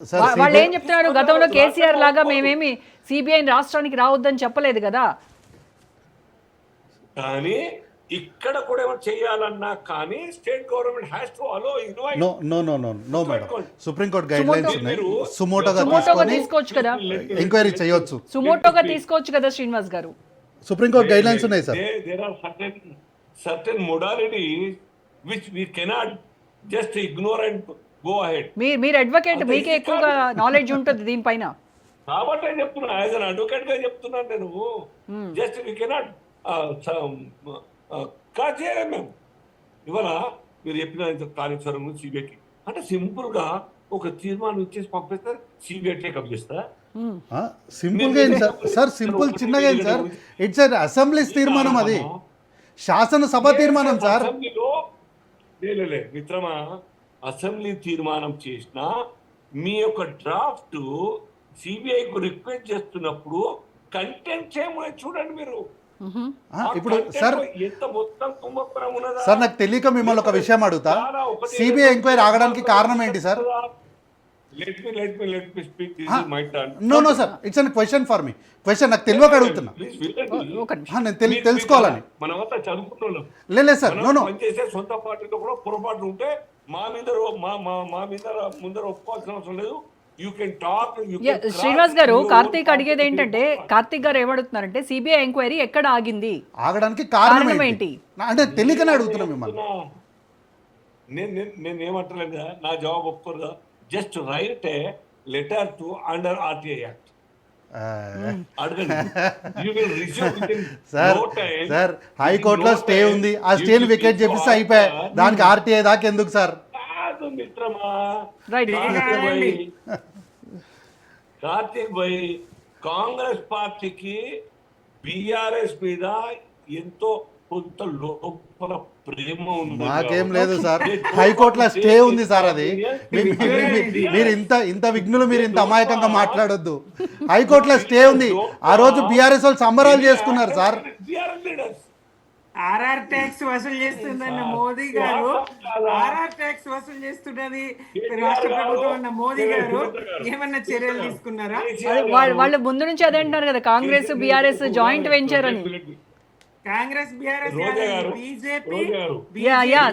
Sir వాళ్ళు ఏం చెప్తున్నారు, గతంలో కేసీఆర్ లాగా మేమేమి సిబిఐని రాష్ట్రానికి రావద్దని చెప్పలేదు కదా. కానీ ఇక్కడ కూడా ఏమైనా చేయాలన్నా కానీ state government has to allow invite. No no no no no madam, supreme court guidelines ఉన్నాయి. సుమోటోగా సుమోటోగా తీసుకోవచ్చు కదా, ఎంక్వైరీ చేయొచ్చు. సుమోటోగా తీసుకోవచ్చు కదా శ్రీనివాస్ గారు. సుప్రీంకోర్టు గైడ్ లైన్స్ ఉన్నాయి sir. There are certain modality which we cannot just ignore and go ahead. మీరు అడ్వకేట్, మీకే ఎక్కువగా నాలెడ్జ్ ఉంటుంది దీనిపైన. కాబట్టి చెప్తున్నా, యాజ్ అన్ అడ్వకేట్ గా చెప్తున్నాను నేను. జస్ట్ వి కెనాట్ చేయలేము మేము. ఇవాళ మీరు చెప్పిన కాళేశ్వరం సిబిఐకి అంటే సింపుల్ గా ఒక తీర్మానం ఇచ్చేసి పంపిస్తే సిబిఐ టేకప్ చేస్తా. సింపుల్ గా ఏంటి సార్, సింపుల్ చిన్నగా ఏంటి సార్, ఇట్స్ అసెంబ్లీ తీర్మానం, అది శాసనసభ తీర్మానం సార్. అసెంబ్లీలో మిత్రమా, అసెంబ్లీ తీర్మానం చేసిన మీ యొక్క డ్రాఫ్ట్ సిబిఐకు రిక్వెస్ట్ చేస్తున్నప్పుడు కంటెంట్ చేయమని చూడండి మీరు. ఇప్పుడు సార్ ఎంత మొత్తం కుంభకోణం ఉన్నదా సార్, నాకు తెలియక మిమ్మల్ని ఒక విషయం అడుగుతా. సిబిఐ ఎంక్వైరీ ఆగడానికి కారణం ఏంటి sir? let me speak. This is my turn. No sir, it's a question for me. Question నాకు తెలియక అడుగుతున్నా. నేను తెలుసుకోవాలని. మనమంతా చదువుకున్నాం. లేదు సార్, నో పనిచేసే సొంత పార్టీలో కూడా పొరపాటు ఉంటే మా మీద ముందర ఒప్పుకోవాల్సిన అవసరం లేదు. You can talk. శ్రీనివాస్ గారు, కార్తీక్ అడిగేది ఏంటంటే, కార్తీక్ గారు ఏమడుగుతున్నారంటే సిబిఐ ఎంక్వైరీ ఎక్కడ ఆగింది, ఆగడానికి కారణం ఏంటి ఏంటి అంటే తెలియకనే అడుగుతున్నా మిమ్మల్ని. నేను ఏమంటలేదు కదా, నా జవాబు ఒప్పుకోరుగా. Just write a letter to under RTI act. Sir హైకోర్టులో స్టే ఉంది, ఆ స్టేని వికెట్ చేపిస్తే అయిపోయా, దానికి ఆర్టీఐ దాకా ఎందుకు సార్? కాదు మిత్రమా, రైట్. కార్తీక్ భాయ్, కాంగ్రెస్ పార్టీకి బిఆర్ఎస్ మీద ఎంతో కొంత లోపల ప్రేమ ఉంది. మాకేం లేదు సార్, హైకోర్టులో స్టే ఉంది సార్. అది మీరు ఇంత విఘ్నులు, మీరు ఇంత అమాయకంగా మాట్లాడొద్దు. హైకోర్టులో స్టే ఉంది. ఆ రోజు బీఆర్ఎస్ వాళ్ళు సంబరాలు చేసుకున్నారు సార్. ఆర్ఆర్ ట్యాక్స్ వసూలు చేస్తుందన్న మోదీ గారు, ఆర్ఆర్ ట్యాక్స్ వసూలు చేస్తున్నది రాష్ట్ర ప్రభుత్వం అన్న మోదీ గారు ఏమన్నా చర్యలు తీసుకున్నారా? వాళ్ళు ముందు నుంచి అదే అంటున్నారు కదా, కాంగ్రెస్ బీఆర్ఎస్ జాయింట్ వెంచర్ అని. Congress BRS BJP.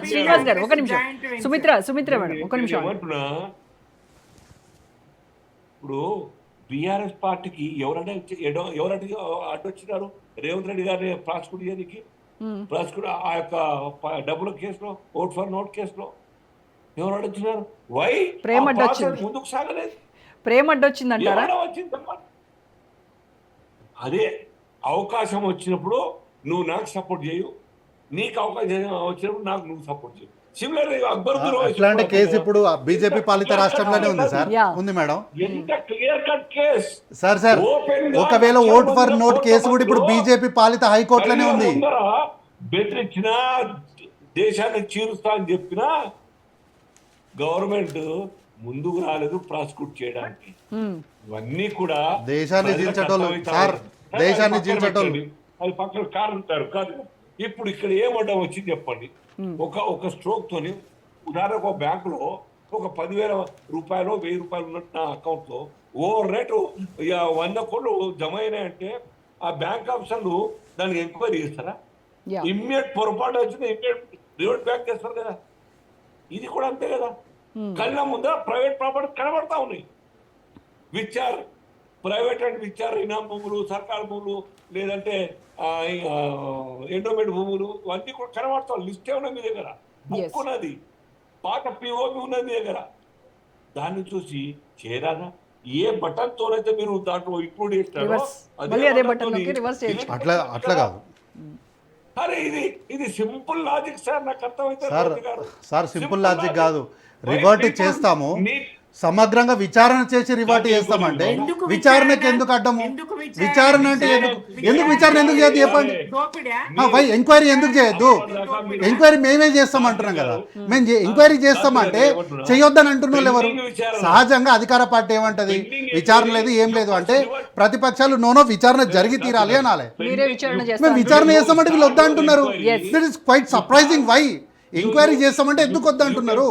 శ్రీనివాస్ గారు ఒక నిమిషం, సుమిత్ర మేడం ఒక నిమిషం. ఇప్పుడు బిఆర్ఎస్ పార్టీకి ఎవరంటే అడ్డొచ్చినారు రేవంత్ రెడ్డి గారిని ప్రాసిక్యూట్ చేయడానికి. ప్రాసిక్యూట్ ఆ యొక్క డబ్బుల కేసులో, ఓట్ ఫర్ నోట్ కేసులో ఎవరు అడ్డొచ్చినారు? వై ముందుకు సాగలేదు? ప్రేమ అడ్డొచ్చిందంటారా? అదే అవకాశం వచ్చినప్పుడు నువ్వు నాకు సపోర్ట్ చేయు, నీకు అవకాశం వచ్చినప్పుడు నాకు నువ్వు సపోర్ట్ చేయు. సిమిలర్ అక్బర్ ఇట్లాంటి కేసు ఇప్పుడు బీజేపీ పాలిత రాష్ట్రంలోనే ఉంది సార్. ఉంది మేడం. ఎంత క్లియర్ కట్ కేస్ సార్ ఒకవేళ ఓట్ ఫర్ నోట్ కేసు కూడా ఇప్పుడు బీజేపీ పాలిత హైకోర్టులోనే ఉంది. బెదిరించినా, దేశాన్ని చీరుస్తా అని చెప్పినా గవర్నమెంట్ ముందుకు రాలేదు ప్రాసిక్యూట్ చేయడానికి. ఇవన్నీ కూడా దేశాన్ని దించటోళ్ళు సార్, దేశాన్ని దించటోళ్ళు. అది పక్కన కారుంటారు కాదు. ఇప్పుడు ఇక్కడ ఏమడ్డం వచ్చింది చెప్పండి. ఒక స్ట్రోక్ తోని ఉదాహరణకు ఒక బ్యాంకులో ఒక 10,000 రూపాయలు 1,000 రూపాయలు ఉన్నట్టు నా అకౌంట్ లో ఓవర్ రేటు 100 కోట్లు జమ అయినాయంటే ఆ బ్యాంక్ ఆఫీసర్లు దానికి ఎంక్వైరీ చేస్తారా? ఇమ్మీడియట్ పొరపాటు వచ్చింది, ఇమ్మీడియట్ రివర్ట్ బ్యాక్ చేస్తారు కదా. ఇది కూడా అంతే కదా. కళ్ళ ముందర ప్రైవేట్ ప్రాపర్టీ కనబడతా ఉన్నాయి. Which are private and which are ఇనాం భూములు, సర్కారు భూములు, లేదంటే ఎండోమెంట్ భూములు, అన్నీ కూడా కనబడతాం. లిస్టే ఉన్నది మీ దగ్గర, బుక్ ఉన్నది, పాత పిఓపి ఉన్నది మీ దగ్గర. దాన్ని చూసి చేరాదా? ఏ బటన్ తోనైతే మీరు దాంట్లో ఇంక్లూడ్ చేస్తారో అట్లా కాదు. అరే ఇది సింపుల్ లాజిక్ సార్, నాకు అర్థమైతే సార్ సింపుల్ లాజిక్ కాదు. రివర్ట్ చేస్తాము, సమగ్రంగా విచారణ చేసి రివార్ట్ చేస్తామంటే విచారణకి ఎందుకు అడ్డము? విచారణ అంటే ఎందుకు విచారణ ఎందుకు చేయద్దు చెప్పండి? ఎంక్వైరీ ఎందుకు చేయొద్దు? ఎంక్వైరీ మేమే చేస్తామంటున్నాం కదా. మేము ఎంక్వైరీ చేస్తామంటే చేయొద్దని అంటున్న వాళ్ళు ఎవరు? సహజంగా అధికార పార్టీ ఏమంటది, విచారణ లేదు ఏం లేదు అంటే ప్రతిపక్షాలు నోనో విచారణ జరిగి తీరాలి అనాలి. మేము విచారణ చేస్తామంటే వీళ్ళు వద్దా అంటున్నారు. That is quite surprising. Why enquiry చేస్తామంటే ఎందుకు వద్దా అంటున్నారు?